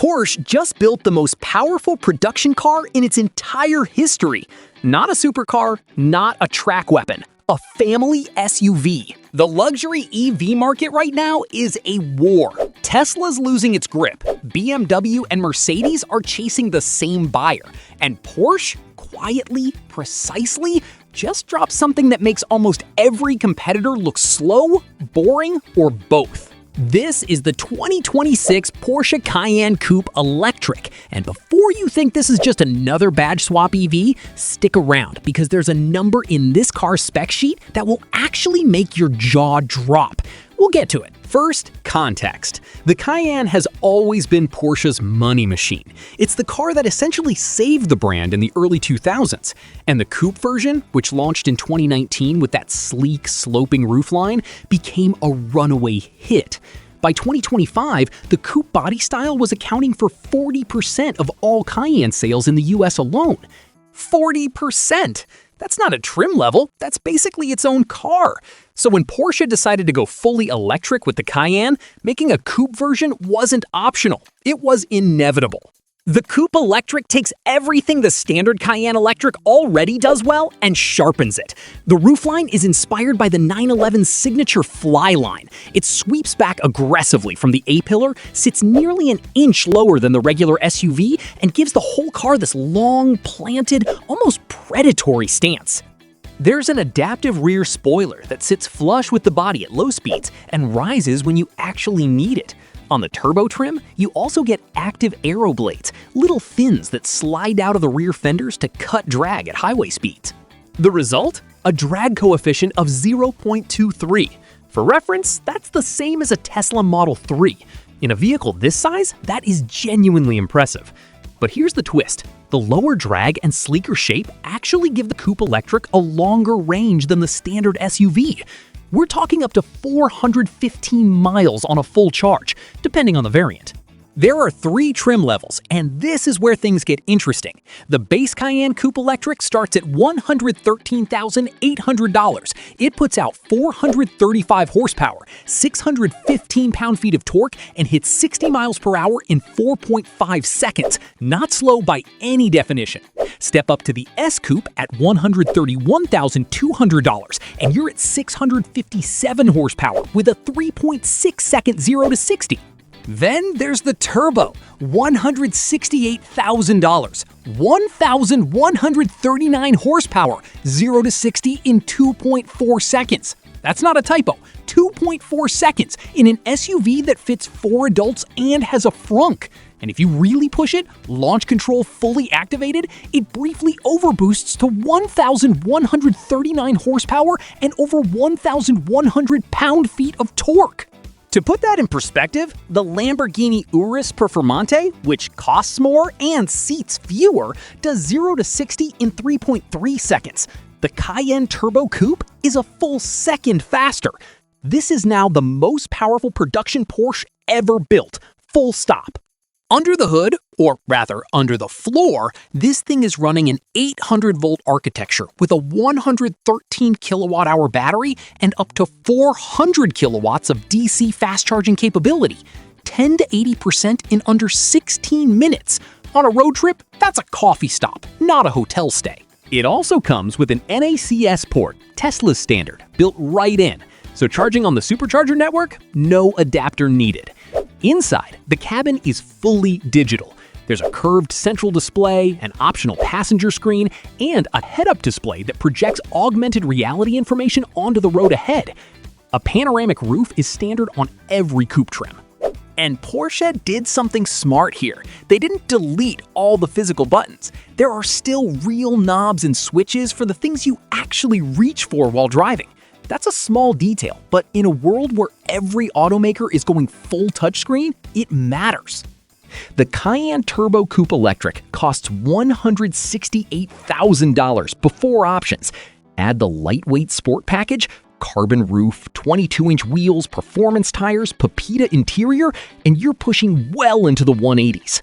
Porsche just built the most powerful production car in its entire history. Not a supercar, not a track weapon, a family SUV. The luxury EV market right now is a war. Tesla's losing its grip, BMW and Mercedes are chasing the same buyer, and Porsche, quietly, precisely, just dropped something that makes almost every competitor look slow, boring, or both. This is the 2026 Porsche Cayenne Coupe Electric, and before you think this is just another badge swap EV, stick around because there's a number in this car's spec sheet that will actually make your jaw drop. We'll get to it. First, context. The Cayenne has always been Porsche's money machine. It's the car that essentially saved the brand in the early 2000s. And the coupe version, which launched in 2019 with that sleek, sloping roofline, became a runaway hit. By 2025, the coupe body style was accounting for 40% of all Cayenne sales in the US alone. 40%! That's not a trim level, that's basically its own car. So when Porsche decided to go fully electric with the Cayenne, making a coupe version wasn't optional, it was inevitable. The Coupe Electric takes everything the standard Cayenne Electric already does well and sharpens it. The roofline is inspired by the 911's signature flyline. It sweeps back aggressively from the A-pillar, sits nearly an inch lower than the regular SUV, and gives the whole car this long, planted, almost predatory stance. There's an adaptive rear spoiler that sits flush with the body at low speeds and rises when you actually need it. On the turbo trim, you also get active aero blades, little fins that slide out of the rear fenders to cut drag at highway speeds. The result? A drag coefficient of 0.23. For reference, that's the same as a Tesla Model 3. In a vehicle this size, that is genuinely impressive. But here's the twist. The lower drag and sleeker shape actually give the Coupe Electric a longer range than the standard SUV. We're talking up to 415 miles on a full charge, depending on the variant. There are 3 trim levels, and this is where things get interesting. The base Cayenne Coupe Electric starts at $113,800. It puts out 435 horsepower, 615 pound-feet of torque, and hits 60 miles per hour in 4.5 seconds. Not slow by any definition. Step up to the S Coupe at $131,200, and you're at 657 horsepower with a 3.6 second 0 to 60. Then there's the Turbo, $168,000, 1,139 horsepower, 0 to 60 in 2.4 seconds. That's not a typo, 2.4 seconds in an SUV that fits 4 adults and has a frunk. And if you really push it, launch control fully activated, it briefly overboosts to 1,139 horsepower and over 1,100 pound-feet of torque. To put that in perspective, the Lamborghini Urus Performante, which costs more and seats fewer, does 0 to 60 in 3.3 seconds. The Cayenne Turbo Coupe is a full second faster. This is now the most powerful production Porsche ever built, full stop. Under the hood, or rather under the floor, this thing is running an 800-volt architecture with a 113 kilowatt-hour battery and up to 400 kilowatts of DC fast-charging capability. 10 to 80% in under 16 minutes. On a road trip, that's a coffee stop, not a hotel stay. It also comes with an NACS port, Tesla's standard, built right in. So charging on the supercharger network? No adapter needed. Inside, the cabin is fully digital. There's a curved central display, an optional passenger screen, and a head-up display that projects augmented reality information onto the road ahead. A panoramic roof is standard on every coupe trim. And Porsche did something smart here. They didn't delete all the physical buttons. There are still real knobs and switches for the things you actually reach for while driving. That's a small detail, but in a world where every automaker is going full touchscreen, it matters. The Cayenne Turbo Coupe Electric costs $168,000 before options. Add the lightweight sport package, carbon roof, 22-inch wheels, performance tires, Pepita interior, and you're pushing well into the 180s.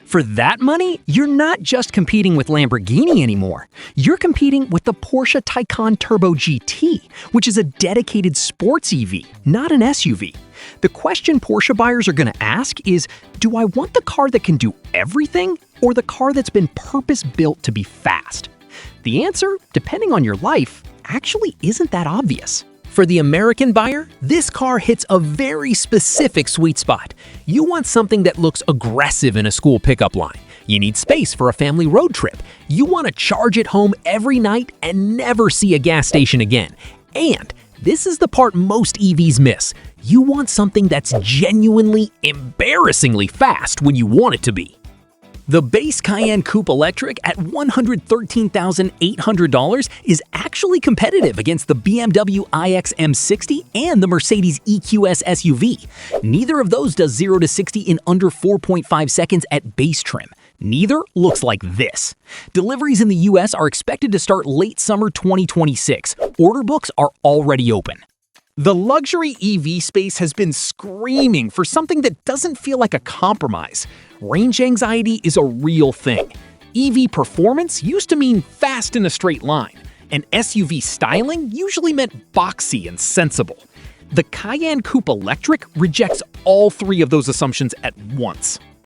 For that money, you're not just competing with Lamborghini anymore. You're competing with the Porsche Taycan Turbo GT, which is a dedicated sports EV, not an SUV. The question Porsche buyers are going to ask is, do I want the car that can do everything, or the car that's been purpose-built to be fast? The answer, depending on your life, actually isn't that obvious. For the American buyer, this car hits a very specific sweet spot. You want something that looks aggressive in a school pickup line. You need space for a family road trip. You want to charge it home every night and never see a gas station again. And this is the part most EVs miss. You want something that's genuinely, embarrassingly fast when you want it to be. The base Cayenne Coupe Electric at $113,800 is actually competitive against the BMW iX M60 and the Mercedes EQS SUV. Neither of those does 0 to 60 in under 4.5 seconds at base trim. Neither looks like this. Deliveries in the US are expected to start late summer 2026. Order books are already open. The luxury EV space has been screaming for something that doesn't feel like a compromise. Range anxiety is a real thing. EV performance used to mean fast in a straight line, and SUV styling usually meant boxy and sensible. The Cayenne Coupe Electric rejects all three of those assumptions at once.